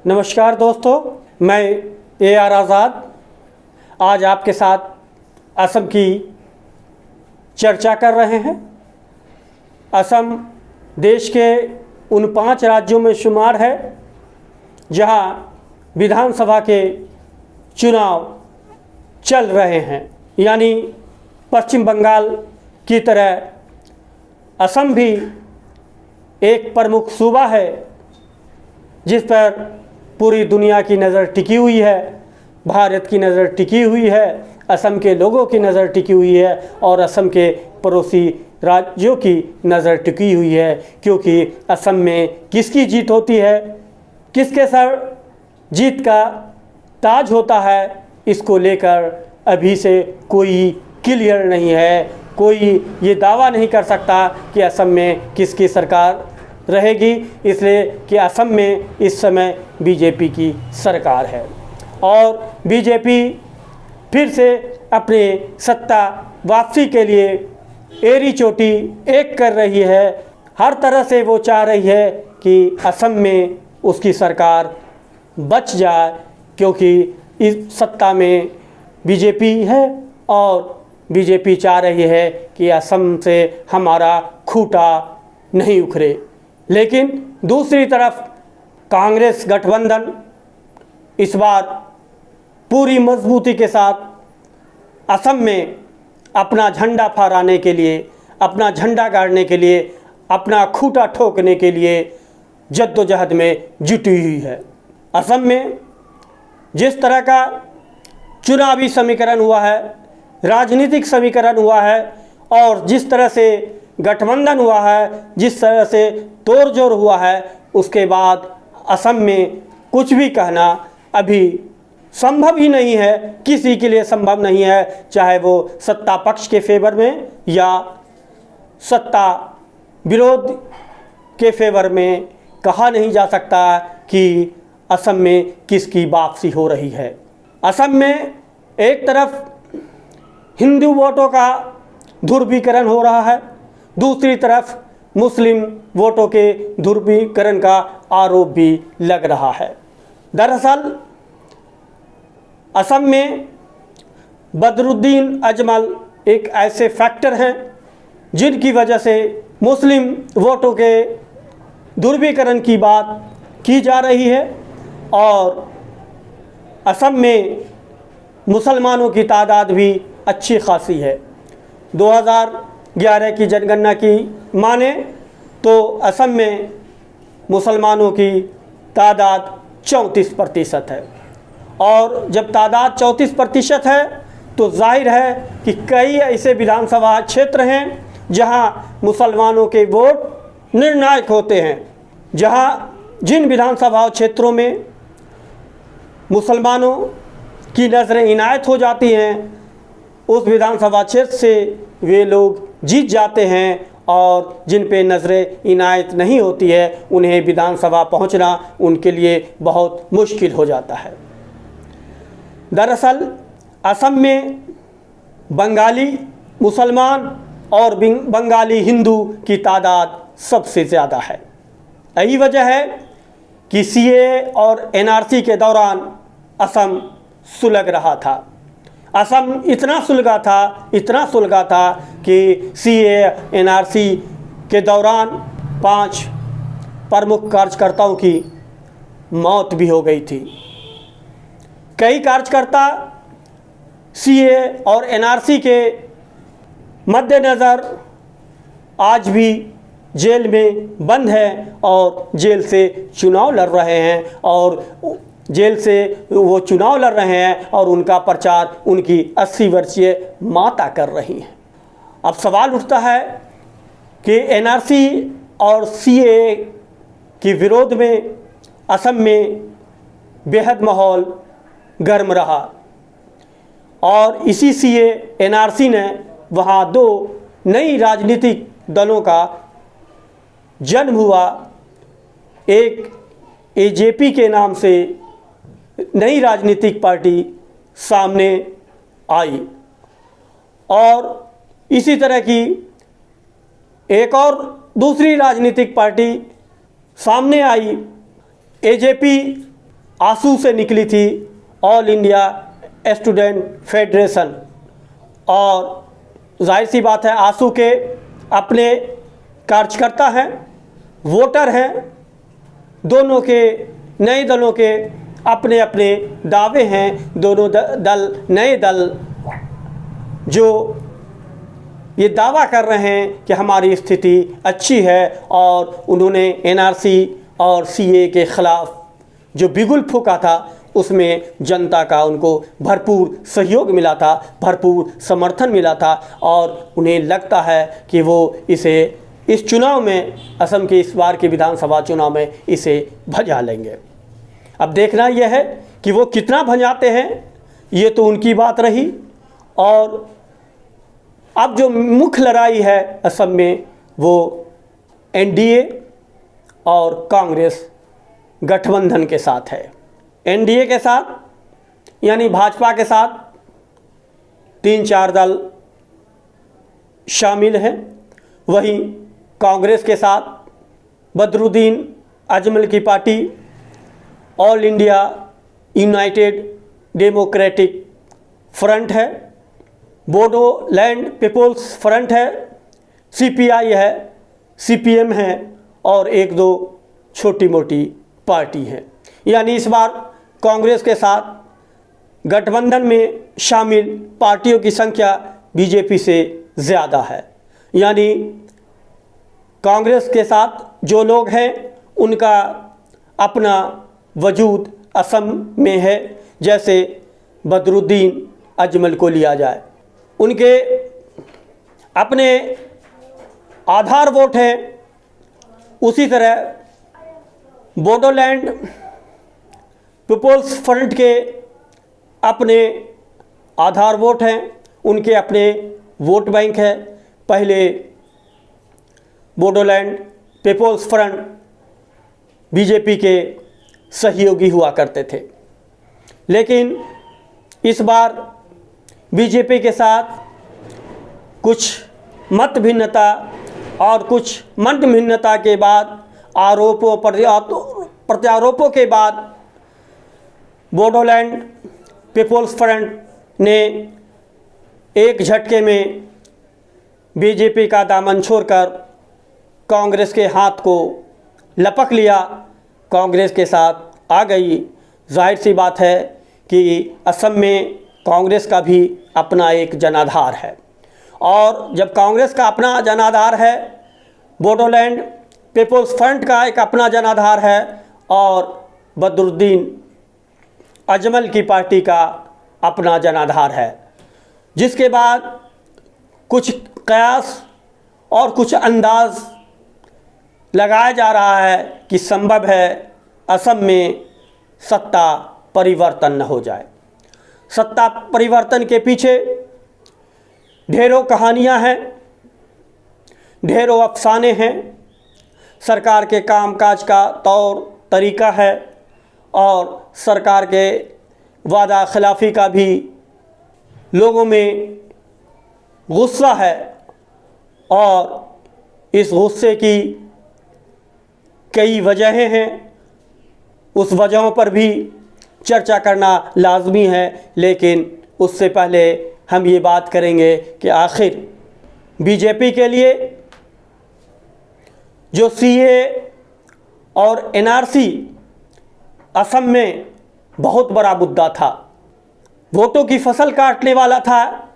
नमस्कार दोस्तों, मैं AR आज़ाद आज आपके साथ असम की चर्चा कर रहे हैं। असम देश के उन 5 राज्यों में शुमार है जहां विधानसभा के चुनाव चल रहे हैं, यानी पश्चिम बंगाल की तरह असम भी एक प्रमुख सूबा है जिस पर पूरी दुनिया की नज़र टिकी हुई है, भारत की नज़र टिकी हुई है, असम के लोगों की नज़र टिकी हुई है और असम के पड़ोसी राज्यों की नज़र टिकी हुई है। क्योंकि असम में किसकी जीत होती है, किसके सर जीत का ताज होता है, इसको लेकर अभी से कोई क्लियर नहीं है। कोई ये दावा नहीं कर सकता कि असम में किसकी सरकार रहेगी, इसलिए कि असम में इस समय बीजेपी की सरकार है और बीजेपी फिर से अपने सत्ता वापसी के लिए एड़ी चोटी एक कर रही है। हर तरह से वो चाह रही है कि असम में उसकी सरकार बच जाए, क्योंकि इस सत्ता में बीजेपी है और बीजेपी चाह रही है कि असम से हमारा खूंटा नहीं उखड़े। लेकिन दूसरी तरफ कांग्रेस गठबंधन इस बार पूरी मजबूती के साथ असम में अपना झंडा फहराने के लिए, अपना झंडा गाड़ने के लिए, अपना खूंटा ठोकने के लिए जद्दोजहद में जुटी हुई है। असम में जिस तरह का चुनावी समीकरण हुआ है, राजनीतिक समीकरण हुआ है और जिस तरह से गठबंधन हुआ है, जिस तरह से तोड़जोड़ हुआ है, उसके बाद असम में कुछ भी कहना अभी संभव ही नहीं है, किसी के लिए संभव नहीं है, चाहे वो सत्ता पक्ष के फेवर में या सत्ता विरोध के फेवर में। कहा नहीं जा सकता कि असम में किसकी वापसी हो रही है। असम में एक तरफ हिंदू वोटों का ध्रुवीकरण हो रहा है, दूसरी तरफ मुस्लिम वोटों के ध्रुवीकरण का आरोप भी लग रहा है। दरअसल असम में बदरुद्दीन अजमल एक ऐसे फैक्टर हैं जिनकी वजह से मुस्लिम वोटों के ध्रुवीकरण की बात की जा रही है और असम में मुसलमानों की तादाद भी अच्छी खासी है। 2011 की जनगणना की माने तो असम में मुसलमानों की तादाद 34% है और जब तादाद 34% है तो जाहिर है कि कई ऐसे विधानसभा क्षेत्र हैं जहां मुसलमानों के वोट निर्णायक होते हैं। जिन विधानसभा क्षेत्रों में मुसलमानों की नज़रें इनायत हो जाती हैं, उस विधानसभा क्षेत्र से वे लोग जीत जाते हैं और जिन पे नज़रें इनायत नहीं होती है उन्हें विधानसभा पहुंचना उनके लिए बहुत मुश्किल हो जाता है। दरअसल असम में बंगाली मुसलमान और बंगाली हिंदू की तादाद सबसे ज़्यादा है। यही वजह है कि CAA और NRC के दौरान असम सुलग रहा था। असम इतना सुलगा था कि CAA NRC के दौरान 5 प्रमुख कार्यकर्ताओं की मौत भी हो गई थी। कई कार्यकर्ता CAA और NRC के मद्देनज़र आज भी जेल में बंद हैं और जेल से चुनाव लड़ रहे हैं और जेल से वो चुनाव लड़ रहे हैं और उनका प्रचार उनकी 80 वर्षीय माता कर रही हैं। अब सवाल उठता है कि NRC और CAA के विरोध में असम में बेहद माहौल गर्म रहा और इसी CAA NRC ने वहाँ 2 नई राजनीतिक दलों का जन्म हुआ। एक AJP के नाम से नई राजनीतिक पार्टी सामने आई और इसी तरह की एक और दूसरी राजनीतिक पार्टी सामने आई। AJP आसू से निकली थी, ऑल इंडिया स्टूडेंट फेडरेशन, और जाहिर सी बात है आसू के अपने कार्यकर्ता हैं, वोटर हैं, दोनों के नए दलों के अपने अपने दावे हैं। दोनों दल नए दल जो ये दावा कर रहे हैं कि हमारी स्थिति अच्छी है, और उन्होंने एनआरसी और सीए के ख़िलाफ़ जो बिगुल फूंका था उसमें जनता का उनको भरपूर सहयोग मिला था, भरपूर समर्थन मिला था, और उन्हें लगता है कि वो इस चुनाव में, असम के इस बार के विधानसभा चुनाव में इसे भजा लेंगे। अब देखना यह है कि वो कितना भजाते हैं, ये तो उनकी बात रही। और अब जो मुख्य लड़ाई है असम में वो एनडीए और कांग्रेस गठबंधन के साथ है। एनडीए के साथ यानी भाजपा के साथ 3-4 दल शामिल हैं, वहीं कांग्रेस के साथ बदरुद्दीन अजमल की party, all India United democratic front है, बोडोलैंड पीपुल्स फ्रंट है, सीपीआई है, सीपीएम है, और 1-2 छोटी मोटी पार्टी हैं। यानी इस बार कांग्रेस के साथ गठबंधन में शामिल पार्टियों की संख्या बीजेपी से ज़्यादा है। यानी कांग्रेस के साथ जो लोग हैं उनका अपना वजूद असम में है। जैसे बदरुद्दीन अजमल को लिया जाए, उनके अपने आधार वोट हैं, उसी तरह बोडोलैंड पीपुल्स फ्रंट के अपने आधार वोट हैं, उनके अपने वोट बैंक है। पहले बोडोलैंड पीपुल्स फ्रंट बीजेपी के सहयोगी हुआ करते थे, लेकिन इस बार बीजेपी के साथ कुछ मत भिन्नता और कुछ मत भिन्नता के बाद, आरोपों प्रत्यारोपों के बाद बोडोलैंड पीपुल्स फ्रंट ने एक झटके में बीजेपी का दामन छोड़कर कांग्रेस के हाथ को लपक लिया, कांग्रेस के साथ आ गई। जाहिर सी बात है कि असम में कांग्रेस का भी अपना एक जनाधार है, और जब कांग्रेस का अपना जनाधार है, बोडोलैंड पीपुल्स फ्रंट का एक अपना जनाधार है, और बदरुद्दीन अजमल की पार्टी का अपना जनाधार है, जिसके बाद कुछ कयास और कुछ अंदाज लगाया जा रहा है कि संभव है असम में सत्ता परिवर्तन न हो जाए। सत्ता परिवर्तन के पीछे ढेरों कहानियां हैं, ढेरों अफसाने हैं, सरकार के कामकाज का तौर तरीका है, और सरकार के वादा खिलाफ़ी का भी लोगों में गुस्सा है, और इस गुस्से की कई वजहें हैं। उस वजहों पर भी चर्चा करना लाजमी है, लेकिन उससे पहले हम ये बात करेंगे कि आखिर बीजेपी के लिए जो सीए और एनआरसी असम में बहुत बड़ा मुद्दा था, वोटों की फसल काटने वाला था,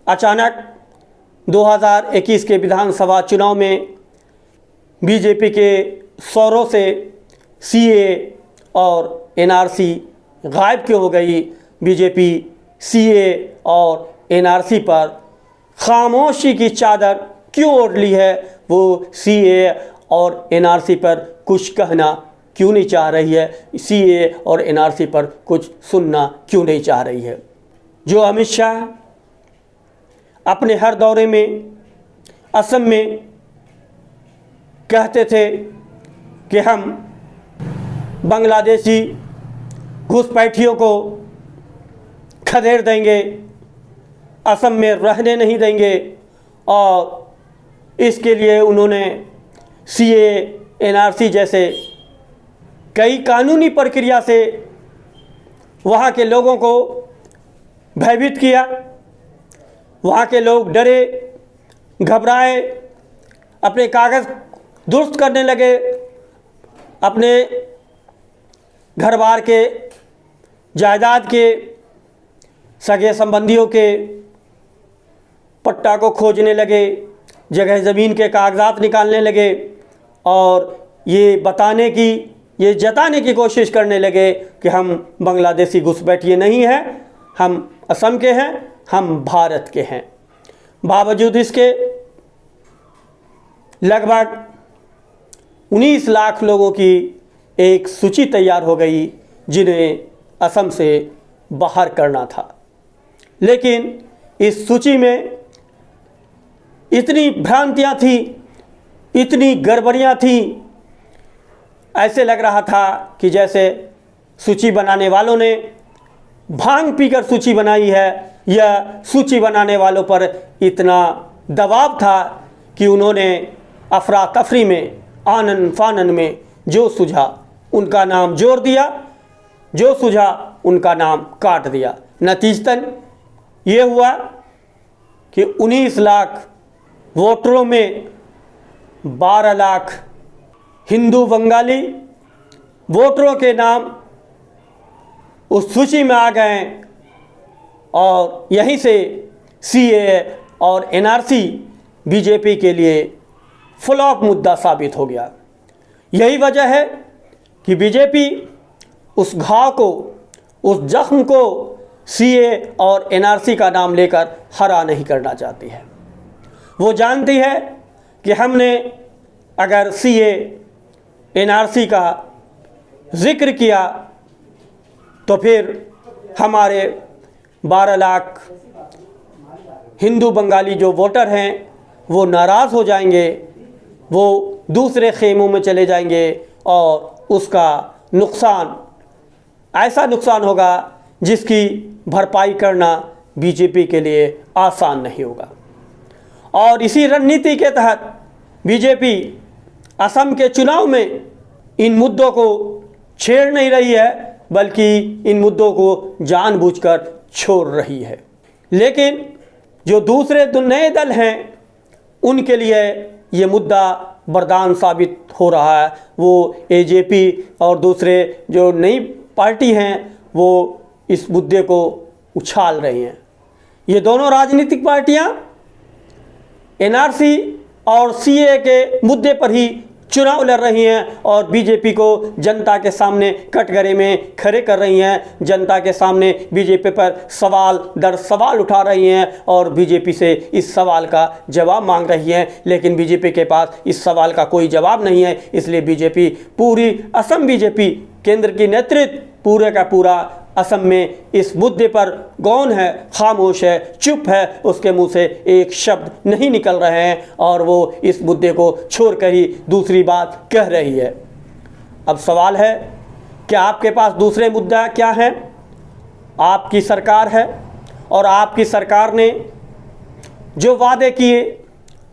अचानक 2021 के विधानसभा चुनाव में बीजेपी के शोरों से सीए और एनआरसी गायब क्यों हो गई? बीजेपी सीए और एनआरसी पर खामोशी की चादर क्यों ओढ़ ली है? वो सीए और एनआरसी पर कुछ कहना क्यों नहीं चाह रही है? सीए और एनआरसी पर कुछ सुनना क्यों नहीं चाह रही है? जो अमित शाह अपने हर दौरे में असम में कहते थे कि हम बांग्लादेशी घुसपैठियों को खदेड़ देंगे, असम में रहने नहीं देंगे, और इसके लिए उन्होंने सीए एनआरसी जैसे कई कानूनी प्रक्रिया से वहाँ के लोगों को भयभीत किया। वहाँ के लोग डरे, घबराए, अपने कागज़ दुरुस्त करने लगे, अपने घर बार के, जायदाद के, सगे संबंधियों के पट्टा को खोजने लगे, जगह ज़मीन के कागजात निकालने लगे और ये जताने की कोशिश करने लगे कि हम बांग्लादेशी घुसपैठिए नहीं हैं, हम असम के हैं, हम भारत के हैं। बावजूद इसके लगभग 19 लाख लोगों की एक सूची तैयार हो गई जिन्हें असम से बाहर करना था। लेकिन इस सूची में इतनी भ्रांतियां थी, इतनी गड़बड़ियां थी, ऐसे लग रहा था कि जैसे सूची बनाने वालों ने भांग पीकर सूची बनाई है, या सूची बनाने वालों पर इतना दबाव था कि उन्होंने अफरा तफरी में, आनन फानन में जो सूझा उनका नाम जोड़ दिया, जो सूझा उनका नाम काट दिया। नतीजतन ये हुआ कि 19 लाख वोटरों में 12 लाख हिंदू बंगाली वोटरों के नाम उस सूची में आ गए और यहीं से सीएए और एनआरसी बीजेपी के लिए फ्लॉप मुद्दा साबित हो गया। यही वजह है कि बीजेपी उस घाव को, उस जख्म को सीए और एनआरसी का नाम लेकर हरा नहीं करना चाहती है। वो जानती है कि हमने अगर सीए एनआरसी का जिक्र किया तो फिर हमारे 12 लाख हिंदू बंगाली जो वोटर हैं वो नाराज़ हो जाएंगे, वो दूसरे खेमों में चले जाएंगे और उसका नुकसान, ऐसा नुकसान होगा जिसकी भरपाई करना बीजेपी के लिए आसान नहीं होगा। और इसी रणनीति के तहत बीजेपी असम के चुनाव में इन मुद्दों को छेड़ नहीं रही है, बल्कि इन मुद्दों को जानबूझकर छोड़ रही है। लेकिन जो दूसरे नए दल हैं उनके लिए ये मुद्दा वरदान साबित हो रहा है। वो एजेपी और दूसरे जो नई पार्टी हैं वो इस मुद्दे को उछाल रही हैं। ये दोनों राजनीतिक पार्टियां एनआरसी और सीए के मुद्दे पर ही चुनाव लड़ रही हैं और बीजेपी को जनता के सामने कटघरे में खड़े कर रही हैं। जनता के सामने बीजेपी पर सवाल दर सवाल उठा रही हैं और बीजेपी से इस सवाल का जवाब मांग रही हैं। लेकिन बीजेपी के पास इस सवाल का कोई जवाब नहीं है। इसलिए बीजेपी, पूरी असम बीजेपी, केंद्र की नेतृत्व पूरे का पूरा असम में इस मुद्दे पर गौन है, खामोश है, चुप है। उसके मुंह से एक शब्द नहीं निकल रहे हैं और वो इस मुद्दे को छोड़कर ही दूसरी बात कह रही है। अब सवाल है कि आपके पास दूसरे मुद्दा क्या हैं? आपकी सरकार है और आपकी सरकार ने जो वादे किए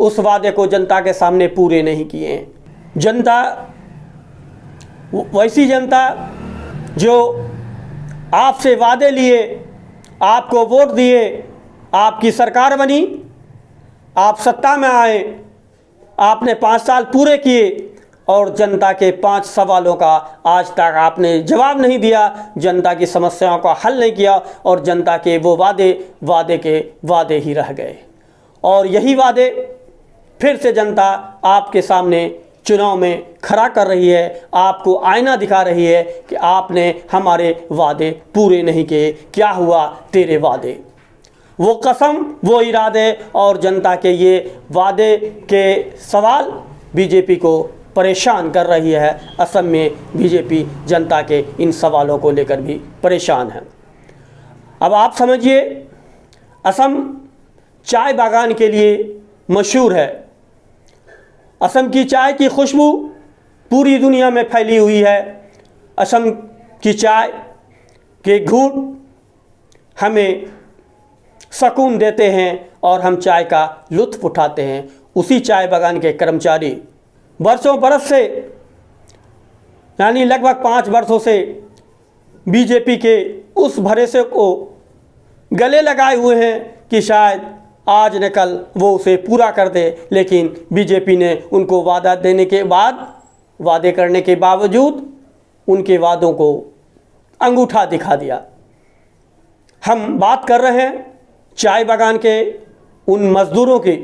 उस वादे को जनता के सामने पूरे नहीं किए हैं। जनता, वैसी जनता जो आपसे वादे लिए, आपको वोट दिए, आपकी सरकार बनी, आप सत्ता में आए, आपने 5 साल पूरे किए और जनता के 5 सवालों का आज तक आपने जवाब नहीं दिया, जनता की समस्याओं का हल नहीं किया और जनता के वो वादे के वादे ही रह गए। और यही वादे फिर से जनता आपके सामने चुनाव में खड़ा कर रही है, आपको आईना दिखा रही है कि आपने हमारे वादे पूरे नहीं किए, क्या हुआ तेरे वादे। वो कसम, वो इरादे और जनता के ये वादे के सवाल बीजेपी को परेशान कर रही है। असम में बीजेपी जनता के इन सवालों को लेकर भी परेशान है। अब आप समझिए, असम चाय बागान के लिए मशहूर है। असम की चाय की खुशबू पूरी दुनिया में फैली हुई है। असम की चाय के घूंट हमें सुकून देते हैं और हम चाय का लुत्फ़ उठाते हैं। उसी चाय बागान के कर्मचारी बरसों बरस से, यानी लगभग 5 वर्षों से बीजेपी के उस भरोसे को गले लगाए हुए हैं कि शायद आज न कल वो उसे पूरा कर दे, लेकिन बीजेपी ने उनको वादे करने के बावजूद उनके वादों को अंगूठा दिखा दिया। हम बात कर रहे हैं चाय बागान के उन मज़दूरों की,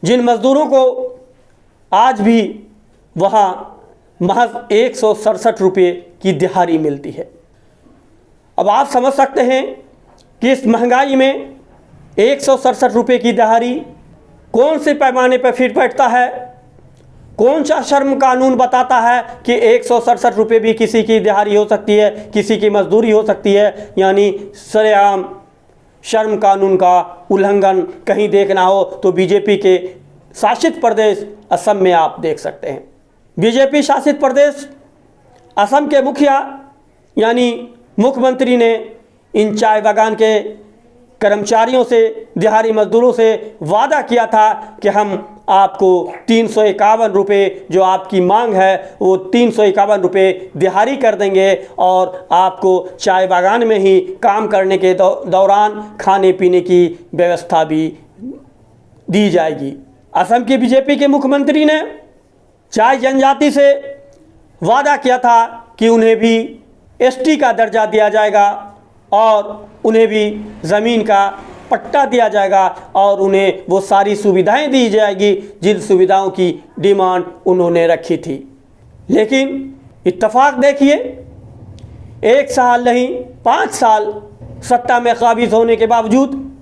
जिन मज़दूरों को आज भी वहाँ महज 167 रुपये की दिहाड़ी मिलती है। अब आप समझ सकते हैं कि इस महंगाई में 167 रुपये की दिहाड़ी कौन से पैमाने पर फिट बैठता है। कौन सा शर्म कानून बताता है कि 167 रुपये भी किसी की दिहाड़ी हो सकती है, किसी की मजदूरी हो सकती है। यानी सरेआम शर्म कानून का उल्लंघन कहीं देखना हो तो बीजेपी के शासित प्रदेश असम में आप देख सकते हैं। बीजेपी शासित प्रदेश असम के मुखिया यानी मुख्यमंत्री ने इन चाय बागान के कर्मचारियों से, दिहाड़ी मजदूरों से वादा किया था कि हम आपको 351 रुपये जो आपकी मांग है वो 351 रुपये दिहाड़ी कर देंगे और आपको चाय बागान में ही काम करने के दौरान खाने पीने की व्यवस्था भी दी जाएगी। असम की बीजेपी के मुख्यमंत्री ने चाय जनजाति से वादा किया था कि उन्हें भी एसटी का दर्जा दिया जाएगा और उन्हें भी ज़मीन का पट्टा दिया जाएगा और उन्हें वो सारी सुविधाएं दी जाएगी जिन सुविधाओं की डिमांड उन्होंने रखी थी। लेकिन इत्तेफाक देखिए, 1 साल नहीं 5 साल सत्ता में काबिज होने के बावजूद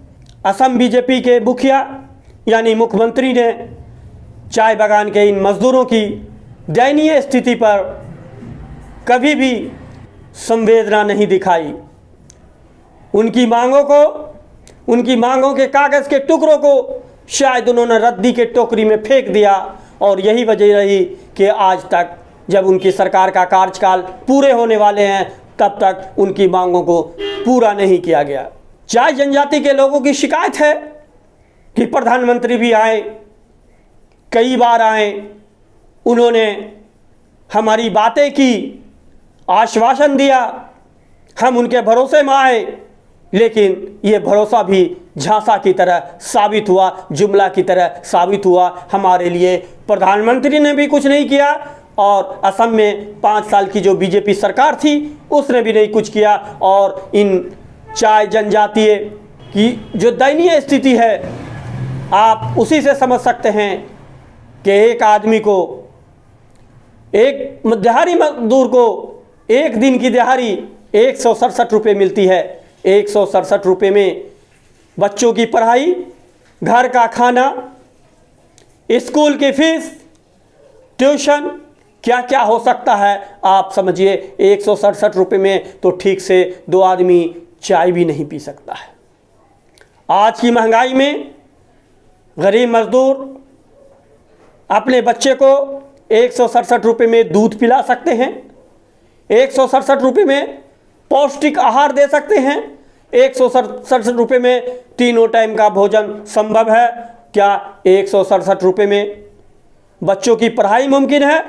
असम बीजेपी के मुखिया यानी मुख्यमंत्री ने चाय बागान के इन मज़दूरों की दयनीय स्थिति पर कभी भी संवेदना नहीं दिखाई। उनकी मांगों के कागज़ के टुकड़ों को शायद उन्होंने रद्दी के टोकरी में फेंक दिया और यही वजह रही कि आज तक जब उनकी सरकार का कार्यकाल पूरे होने वाले हैं तब तक उनकी मांगों को पूरा नहीं किया गया। चाय जनजाति के लोगों की शिकायत है कि प्रधानमंत्री भी आए, कई बार आए, उन्होंने हमारी बातें की, आश्वासन दिया, हम उनके भरोसे में आए, लेकिन ये भरोसा भी झांसा की तरह साबित हुआ, जुमला की तरह साबित हुआ। हमारे लिए प्रधानमंत्री ने भी कुछ नहीं किया और असम में 5 साल की जो बीजेपी सरकार थी उसने भी नहीं कुछ किया। और इन चाय जनजातीय की जो दयनीय स्थिति है आप उसी से समझ सकते हैं कि एक आदमी को, एक दिहाड़ी मजदूर को एक दिन की दिहाड़ी 167 रुपये मिलती है। 167 रुपये में बच्चों की पढ़ाई, घर का खाना, स्कूल की फीस, ट्यूशन, क्या क्या हो सकता है आप समझिए। 167 रुपये में तो ठीक से 2 आदमी चाय भी नहीं पी सकता है। आज की महंगाई में गरीब मजदूर अपने बच्चे को 167 रुपये में दूध पिला सकते हैं, 167 रुपये में पौष्टिक आहार दे सकते हैं, 167 रुपये में तीनों टाइम का भोजन संभव है। क्या 167 रुपये में बच्चों की पढ़ाई मुमकिन है,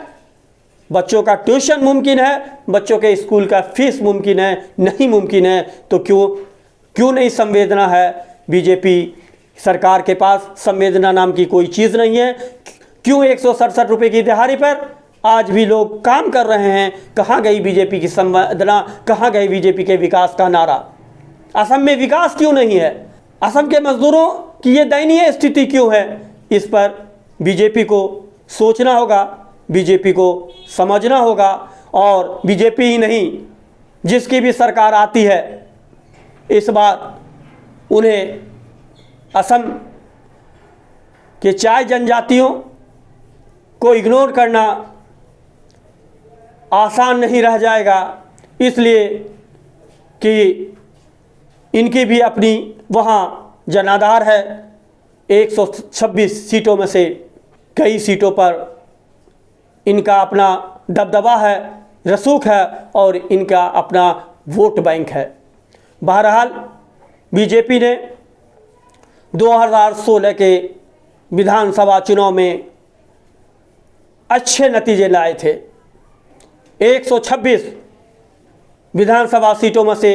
बच्चों का ट्यूशन मुमकिन है, बच्चों के स्कूल का फीस मुमकिन है? नहीं मुमकिन है। तो क्यों नहीं संवेदना है? बीजेपी सरकार के पास संवेदना नाम की कोई चीज़ नहीं है। क्यों 167 रुपये की दिहाड़ी पर आज भी लोग काम कर रहे हैं? कहाँ गई बीजेपी की संवेदना? कहाँ गई बीजेपी के विकास का नारा? असम में विकास क्यों नहीं है? असम के मजदूरों की ये दयनीय स्थिति क्यों है? इस पर बीजेपी को सोचना होगा, बीजेपी को समझना होगा। और बीजेपी ही नहीं, जिसकी भी सरकार आती है इस बार उन्हें असम के चाय जनजातियों को इग्नोर करना आसान नहीं रह जाएगा, इसलिए कि इनकी भी अपनी वहाँ जनाधार है। 126 सीटों में से कई सीटों पर इनका अपना दबदबा है, रसूख है और इनका अपना वोट बैंक है। बहरहाल बीजेपी ने 2016 के विधानसभा चुनाव में अच्छे नतीजे लाए थे। 126 विधानसभा सीटों में से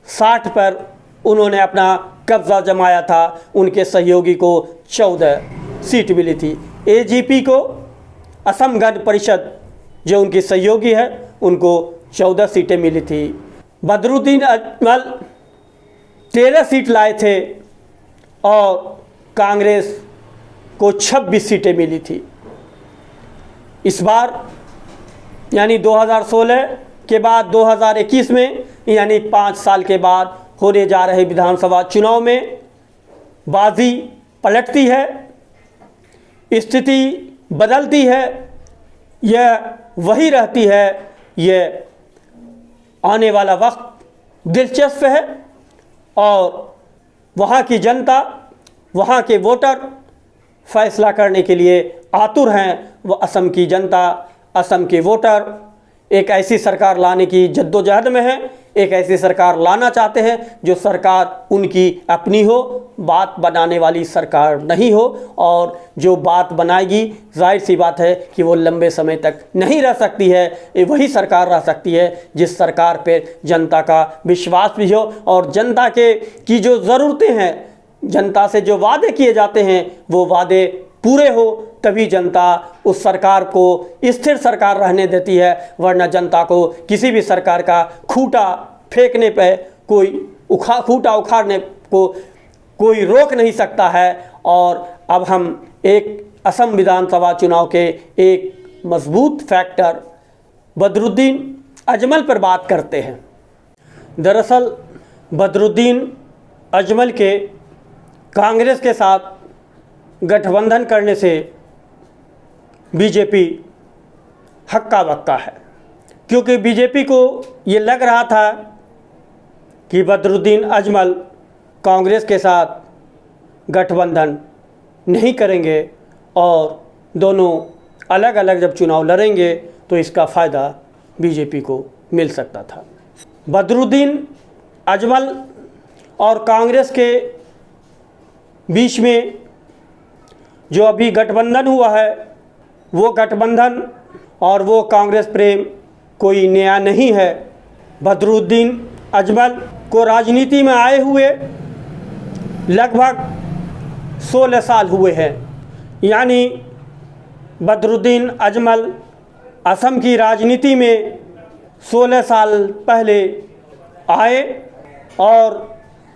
60 पर उन्होंने अपना कब्जा जमाया था। उनके सहयोगी को 14 सीट मिली थी। एजीपी को असम गण परिषद जो उनकी सहयोगी है उनको 14 सीटें मिली थी। बदरुद्दीन अजमल 13 सीट लाए थे और कांग्रेस को 26 सीटें मिली थी। इस बार यानी 2016 के बाद 2021 में यानी 5 साल के बाद होने जा रहे विधानसभा चुनाव में बाजी पलटती है, स्थिति बदलती है, यह वही रहती है। यह आने वाला वक्त दिलचस्प है और वहाँ की जनता, वहाँ के वोटर फैसला करने के लिए आतुर हैं। वो असम की जनता, असम के वोटर एक ऐसी सरकार लाने की जद्दोजहद में है, एक ऐसी सरकार लाना चाहते हैं जो सरकार उनकी अपनी हो, बात बनाने वाली सरकार नहीं हो। और जो बात बनाएगी जाहिर सी बात है कि वो लंबे समय तक नहीं रह सकती है। ये वही सरकार रह सकती है जिस सरकार पे जनता का विश्वास भी हो और जनता की जो ज़रूरतें हैं, जनता से जो वादे किए जाते हैं वो वादे पूरे हो, तभी जनता उस सरकार को स्थिर सरकार रहने देती है। वरना जनता को किसी भी सरकार का खूंटा फेंकने पे खूंटा उखाड़ने को कोई रोक नहीं सकता है। और अब हम एक असम विधानसभा चुनाव के एक मजबूत फैक्टर बदरुद्दीन अजमल पर बात करते हैं। दरअसल बदरुद्दीन अजमल के कांग्रेस के साथ गठबंधन करने से बीजेपी हक्का बक्का है, क्योंकि बीजेपी को ये लग रहा था कि बदरुद्दीन अजमल कांग्रेस के साथ गठबंधन नहीं करेंगे और दोनों अलग अलग जब चुनाव लड़ेंगे तो इसका फ़ायदा बीजेपी को मिल सकता था। बदरुद्दीन अजमल और कांग्रेस के बीच में जो अभी गठबंधन हुआ है वो गठबंधन और वो कांग्रेस प्रेम कोई नया नहीं है। बदरुद्दीन अजमल को राजनीति में आए हुए लगभग 16 साल हुए हैं। यानी बदरुद्दीन अजमल असम की राजनीति में 16 साल पहले आए और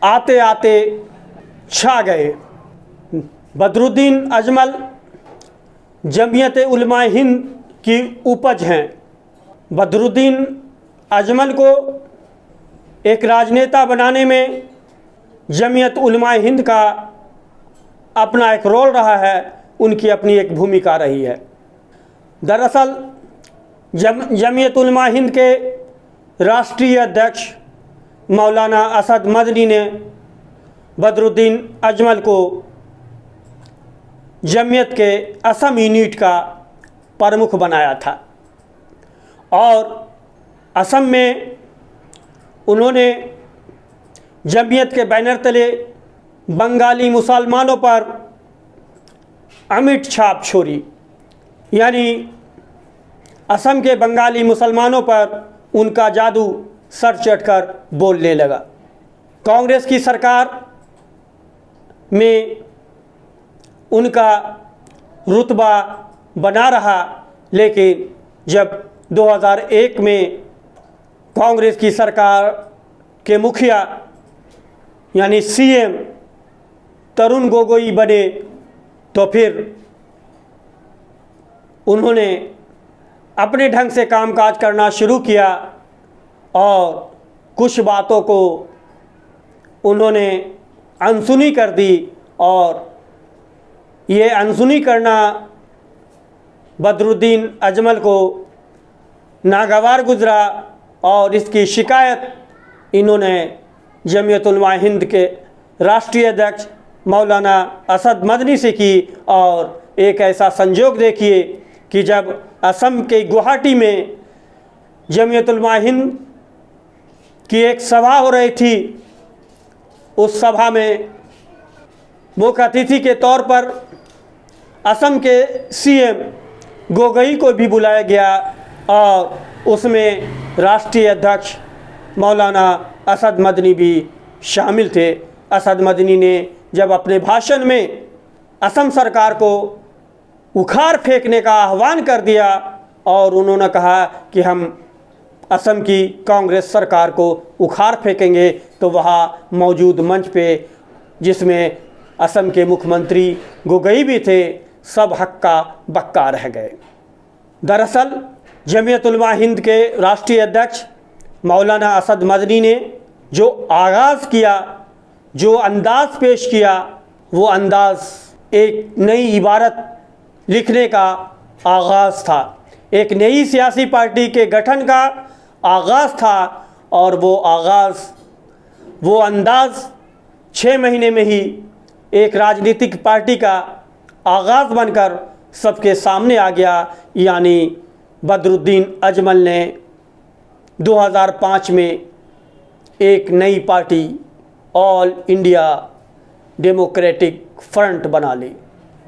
आते आते छा गए। बदरुद्दीन अजमल जमीयत उलमाए हिंद की उपज हैं। बदरुद्दीन अजमल को एक राजनेता बनाने में जमीयत उलमाए हिंद का अपना एक रोल रहा है, उनकी अपनी एक भूमिका रही है। दरअसल जमीयत उलमाए हिंद के राष्ट्रीय अध्यक्ष मौलाना असद मदनी ने बदरुद्दीन अजमल को जमीयत के असम यूनिट का प्रमुख बनाया था और असम में उन्होंने जमीयत के बैनर तले बंगाली मुसलमानों पर अमिट छाप छोड़ी। यानी असम के बंगाली मुसलमानों पर उनका जादू सर चढ़कर बोलने लगा। कांग्रेस की सरकार में उनका रुतबा बना रहा, लेकिन जब 2001 में कांग्रेस की सरकार के मुखिया यानी सीएम तरुण गोगोई बने तो फिर उन्होंने अपने ढंग से कामकाज करना शुरू किया और कुछ बातों को उन्होंने अनसुनी कर दी और ये अनसुनी करना बदरुद्दीन अजमल को नागवार गुजरा और इसकी शिकायत इन्होंने जमीयत उलमाए हिंद के राष्ट्रीय अध्यक्ष मौलाना असद मदनी से की। और एक ऐसा संजोग देखिए कि जब असम के गुवाहाटी में जमीयत उलमाए हिंद की एक सभा हो रही थी, उस सभा में मुख्य अतिथि के तौर पर असम के सीएम गोगोई को भी बुलाया गया और उसमें राष्ट्रीय अध्यक्ष मौलाना असद मदनी भी शामिल थे। असद मदनी ने जब अपने भाषण में असम सरकार को उखाड़ फेंकने का आह्वान कर दिया और उन्होंने कहा कि हम असम की कांग्रेस सरकार को उखाड़ फेंकेंगे, तो वहाँ मौजूद मंच पे जिसमें असम के मुख्यमंत्री गोगोई भी थे, सब हक्का बक्का रह गए। दरअसल जमीयत उलमा हिंद के राष्ट्रीय अध्यक्ष मौलाना असद मदनी ने जो आगाज़ किया, जो अंदाज़ पेश किया, वो अंदाज़ एक नई इबारत लिखने का आगाज़ था, एक नई सियासी पार्टी के गठन का आगाज़ था। और वो आगाज़, वो अंदाज़ 6 महीने में ही एक राजनीतिक पार्टी का आगाज़ बनकर सबके सामने आ गया। यानी बदरुद्दीन अजमल ने 2005 में एक नई party all India democratic front बना ली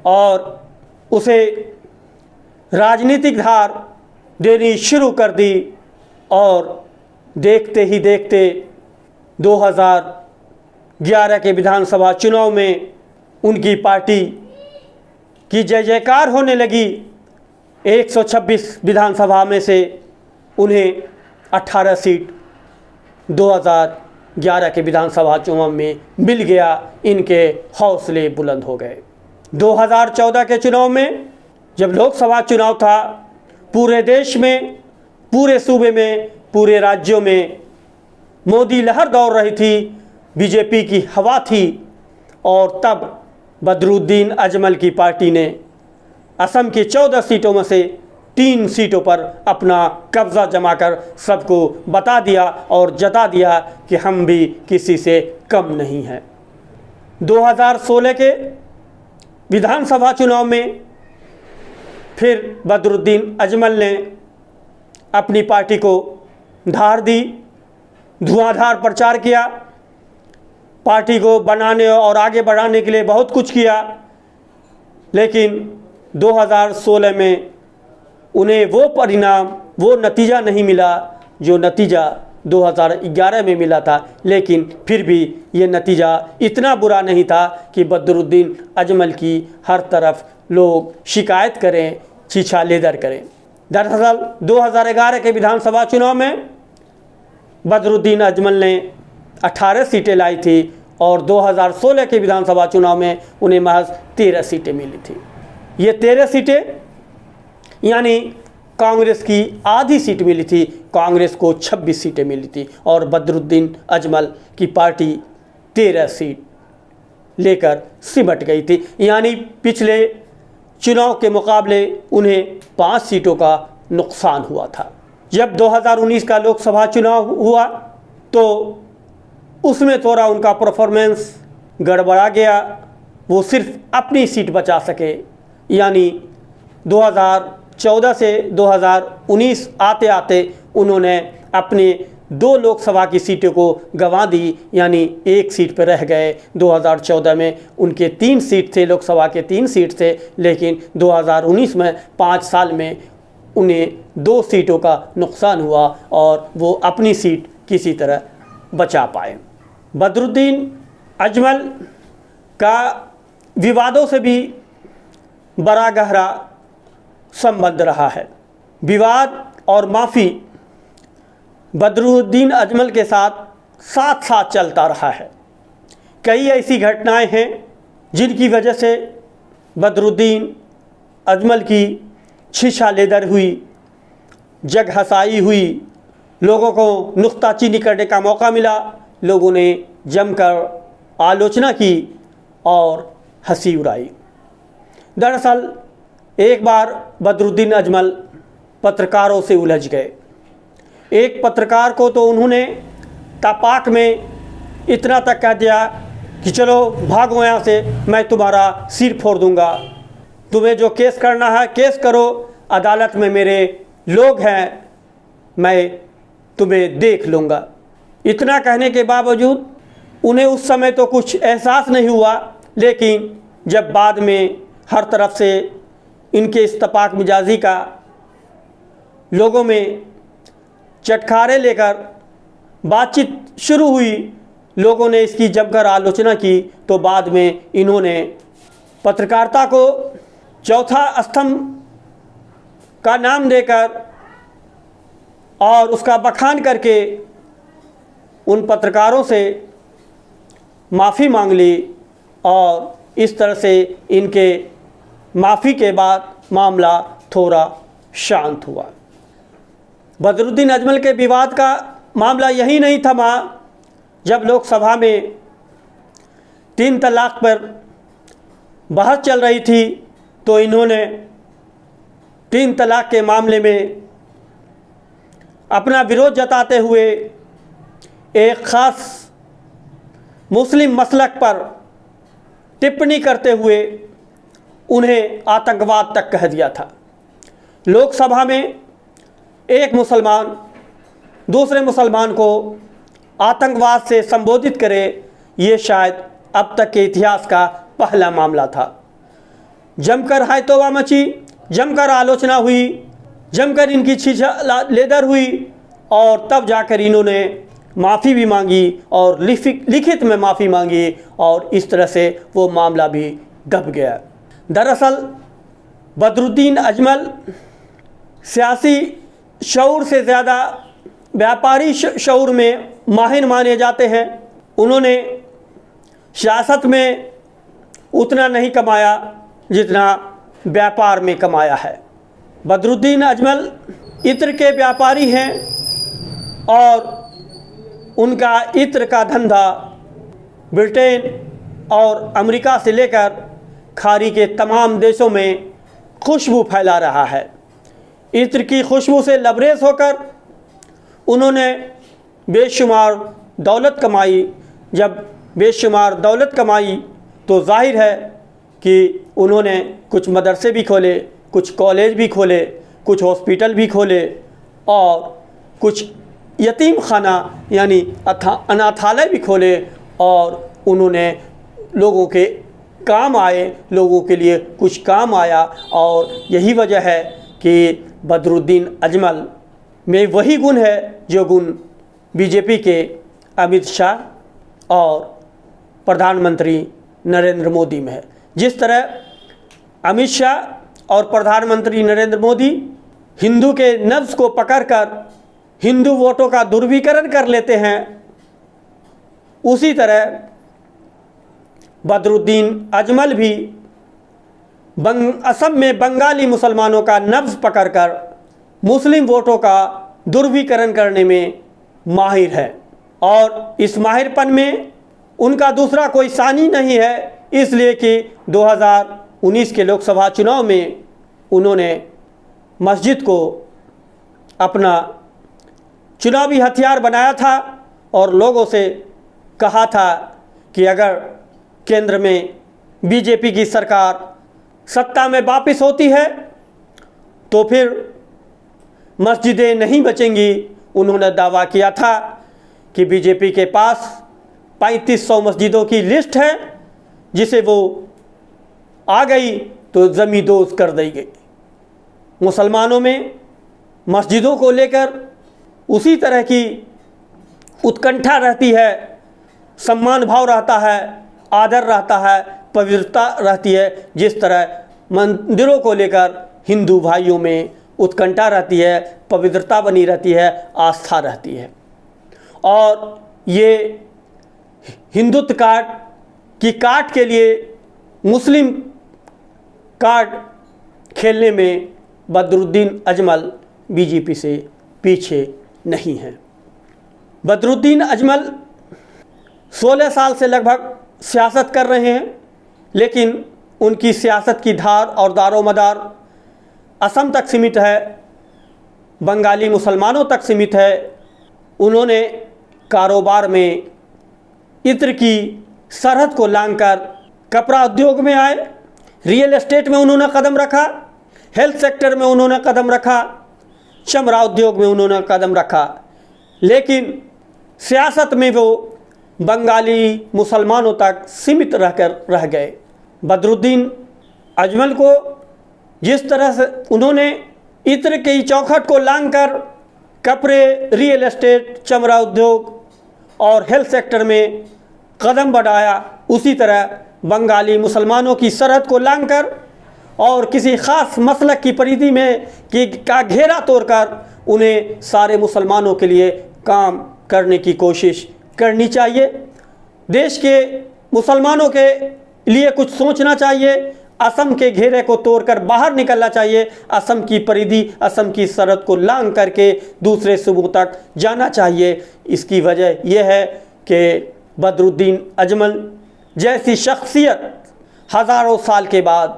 और उसे राजनीतिक धार देनी शुरू कर दी। और देखते ही देखते 2011 के विधानसभा चुनाव में उनकी पार्टी की जय जयकार होने लगी। 126 विधानसभा में से उन्हें 18 सीट 2011 के विधानसभा चुनाव में मिल गया। इनके हौसले बुलंद हो गए। 2014 के चुनाव में जब लोकसभा चुनाव था, पूरे देश में, पूरे सूबे में, पूरे राज्यों में मोदी लहर दौड़ रही थी, बीजेपी की हवा थी। और तब बदरुद्दीन अजमल की पार्टी ने असम की 14 सीटों में से 3 सीटों पर अपना कब्ज़ा जमाकर सबको बता दिया और जता दिया कि हम भी किसी से कम नहीं हैं। 2016 के विधानसभा चुनाव में फिर बदरुद्दीन अजमल ने अपनी पार्टी को धार दी, धुआंधार प्रचार किया, पार्टी को बनाने और आगे बढ़ाने के लिए बहुत कुछ किया। लेकिन 2016 में उन्हें वो परिणाम, वो नतीजा नहीं मिला जो नतीजा 2011 में मिला था। लेकिन फिर भी ये नतीजा इतना बुरा नहीं था कि बदरुद्दीन अजमल की हर तरफ लोग शिकायत करें, छीछा-लेदर करें। दरअसल 2011 के विधानसभा चुनाव में बदरुद्दीन अजमल ने 18 सीटें लाई थी और 2016 के विधानसभा चुनाव में उन्हें महज 13 सीटें मिली थी। ये 13 सीटें यानी कांग्रेस की आधी सीट मिली थी, कांग्रेस को 26 सीटें मिली थी और बदरुद्दीन अजमल की पार्टी 13 सीट लेकर सिमट गई थी। यानी पिछले चुनाव के मुकाबले उन्हें 5 सीटों का नुकसान हुआ था। जब 2019 का लोकसभा चुनाव हुआ तो उसमें थोड़ा उनका परफॉर्मेंस गड़बड़ा गया, वो सिर्फ अपनी सीट बचा सके। यानी 2014 से 2019 आते आते उन्होंने अपने 2 लोकसभा की सीटों को गंवा दी, यानी 1 सीट पर रह गए। 2014 में उनके 3 सीट थे, लोकसभा के 3 सीट थे, लेकिन 2019 में 5 साल में उन्हें 2 सीटों का नुकसान हुआ और वो अपनी सीट किसी तरह बचा पाए। बदरुद्दीन अजमल का विवादों से भी बड़ा गहरा संबंध रहा है। विवाद और माफ़ी बदरुद्दीन अजमल के साथ साथ साथ चलता रहा है। कई ऐसी घटनाएं हैं जिनकी वजह से बदरुद्दीन अजमल की छीछा-लेदर हुई, जग हंसाई हुई, लोगों को नुक्ताचीनी करने का मौका मिला, लोगों ने जमकर आलोचना की और हंसी उड़ाई। दरअसल एक बार बदरुद्दीन अजमल पत्रकारों से उलझ गए। एक पत्रकार को तो उन्होंने तपाक में इतना तक कह दिया कि चलो भागो यहाँ से, मैं तुम्हारा सिर फोड़ दूँगा, तुम्हें जो केस करना है केस करो, अदालत में मेरे लोग हैं, मैं तुम्हें देख लूँगा। इतना कहने के बावजूद उन्हें उस समय तो कुछ एहसास नहीं हुआ, लेकिन जब बाद में हर तरफ से इनके इस्तफाक मिजाजी का लोगों में चटखारे लेकर बातचीत शुरू हुई, लोगों ने इसकी जमकर आलोचना की, तो बाद में इन्होंने पत्रकारिता को चौथा स्तंभ का नाम देकर और उसका बखान करके उन पत्रकारों से माफ़ी मांग ली और इस तरह से इनके माफ़ी के बाद मामला थोड़ा शांत हुआ। बदरुद्दीन अजमल के विवाद का मामला यही नहीं थमा। जब लोकसभा में 3 तलाक पर बहस चल रही थी तो इन्होंने 3 तलाक के मामले में अपना विरोध जताते हुए एक ख़ास मुस्लिम मसलक पर टिप्पणी करते हुए उन्हें आतंकवाद तक कह दिया था। लोकसभा में एक मुसलमान दूसरे मुसलमान को आतंकवाद से संबोधित करे, ये शायद अब तक के इतिहास का पहला मामला था। जमकर हाय तौबा मची, जमकर आलोचना हुई, जमकर इनकी छीछा लेदर हुई और तब जाकर इन्होंने माफ़ी भी मांगी और लिखित में माफ़ी मांगी और इस तरह से वो मामला भी दब गया। दरअसल बदरुद्दीन अजमल सियासी शऊर से ज़्यादा व्यापारी शऊर में माहिर माने जाते हैं। उन्होंने सियासत में उतना नहीं कमाया जितना व्यापार में कमाया है। बदरुद्दीन अजमल इत्र के व्यापारी हैं और उनका इत्र का धंधा ब्रिटेन और अमेरिका से लेकर खाड़ी के तमाम देशों में खुशबू फैला रहा है। इत्र की खुशबू से लबरेज होकर उन्होंने बेशुमार दौलत कमाई। जब बेशुमार दौलत कमाई तो जाहिर है कि उन्होंने कुछ मदरसे भी खोले, कुछ कॉलेज भी खोले, कुछ हॉस्पिटल भी खोले और कुछ यतीम खाना यानी अनाथालय भी खोले और उन्होंने लोगों के काम आए, लोगों के लिए कुछ काम आया। और यही वजह है कि बदरुद्दीन अजमल में वही गुण है जो गुण बीजेपी के अमित शाह और प्रधानमंत्री नरेंद्र मोदी में है। जिस तरह अमित शाह और प्रधानमंत्री नरेंद्र मोदी हिंदू के नफ्स को पकड़कर हिंदू वोटों का दुर्विकरण कर लेते हैं, उसी तरह बदरुद्दीन अजमल भी असम में बंगाली मुसलमानों का नब्ज़ पकड़कर मुस्लिम वोटों का दुर्विकरण करने में माहिर है और इस माहिरपन में उनका दूसरा कोई सानी नहीं है। इसलिए कि 2019 के लोकसभा चुनाव में उन्होंने मस्जिद को अपना चुनावी हथियार बनाया था और लोगों से कहा था कि अगर केंद्र में बीजेपी की सरकार सत्ता में वापस होती है तो फिर मस्जिदें नहीं बचेंगी। उन्होंने दावा किया था कि बीजेपी के पास 3500 मस्जिदों की लिस्ट है, जिसे वो आ गई तो ज़मींदोज़ कर दी गई। मुसलमानों में मस्जिदों को लेकर उसी तरह की उत्कंठा रहती है, सम्मान भाव रहता है, आदर रहता है, पवित्रता रहती है, जिस तरह मंदिरों को लेकर हिंदू भाइयों में उत्कंठा रहती है, पवित्रता बनी रहती है, आस्था रहती है। और ये हिंदुत्व कार्ड की काट के लिए मुस्लिम कार्ड खेलने में बदरुद्दीन अजमल बीजेपी से पीछे नहीं हैं। बदरुद्दीन अजमल 16 साल से लगभग सियासत कर रहे हैं, लेकिन उनकी सियासत की धार और दारोमदार असम तक सीमित है, बंगाली मुसलमानों तक सीमित है। उन्होंने कारोबार में इत्र की सरहद को लांघकर कपड़ा उद्योग में आए, रियल एस्टेट में उन्होंने कदम रखा, हेल्थ सेक्टर में उन्होंने कदम रखा, चमड़ा उद्योग में उन्होंने कदम रखा, लेकिन सियासत में वो बंगाली मुसलमानों तक सीमित रह गए। बदरुद्दीन अजमल को जिस तरह से उन्होंने इत्र की चौखट को लांघकर कपड़े, रियल एस्टेट, चमड़ा उद्योग और हेल्थ सेक्टर में कदम बढ़ाया, उसी तरह बंगाली मुसलमानों की सरहद को लांघकर और किसी ख़ास मसलक की परिधि में का घेरा तोड़कर उन्हें सारे मुसलमानों के लिए काम करने की कोशिश करनी चाहिए। देश के मुसलमानों के लिए कुछ सोचना चाहिए। असम के घेरे को तोड़कर बाहर निकलना चाहिए। असम की परिधि, असम की सरहद को लांघ करके दूसरे सूबों तक जाना चाहिए। इसकी वजह यह है कि बदरुद्दीन अजमल जैसी शख्सियत हज़ारों साल के बाद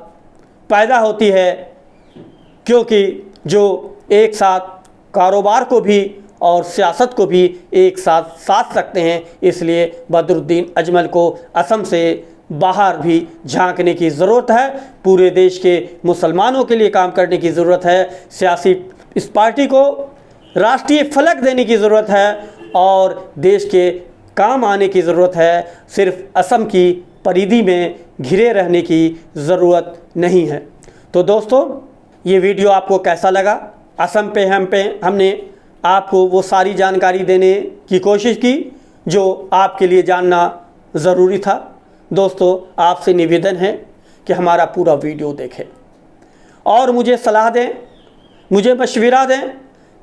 पैदा होती है, क्योंकि जो एक साथ कारोबार को भी और सियासत को भी एक साथ साध सकते हैं। इसलिए बदरुद्दीन अजमल को असम से बाहर भी झांकने की ज़रूरत है। पूरे देश के मुसलमानों के लिए काम करने की ज़रूरत है। सियासी इस पार्टी को राष्ट्रीय फलक देने की ज़रूरत है और देश के काम आने की ज़रूरत है। सिर्फ असम की परिधि में घिरे रहने की ज़रूरत नहीं है। तो दोस्तों, ये वीडियो आपको कैसा लगा? असम पे हमने आपको वो सारी जानकारी देने की कोशिश की जो आपके लिए जानना ज़रूरी था। दोस्तों, आपसे निवेदन है कि हमारा पूरा वीडियो देखें और मुझे सलाह दें, मुझे मशवरा दें,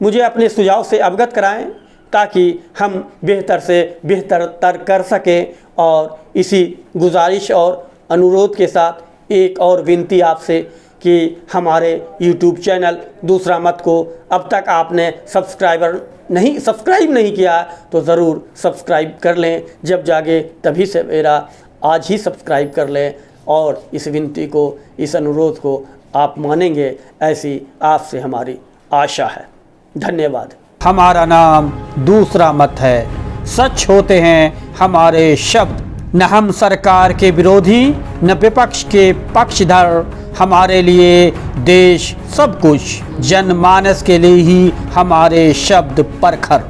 मुझे अपने सुझाव से अवगत कराएं ताकि हम बेहतर से बेहतर तर कर सकें। और इसी गुजारिश और अनुरोध के साथ एक और विनती आपसे कि हमारे YouTube चैनल दूसरा मत को अब तक आपने सब्सक्राइब नहीं किया तो ज़रूर सब्सक्राइब कर लें। जब जागे तभी से मेरा आज ही सब्सक्राइब कर लें और इस विनती को, इस अनुरोध को आप मानेंगे, ऐसी आपसे हमारी आशा है। धन्यवाद। हमारा नाम दूसरा मत है। सच होते हैं हमारे शब्द, न हम सरकार के विरोधी न विपक्ष के पक्षधर। हमारे लिए देश सब कुछ, जनमानस के लिए ही हमारे शब्द परखर।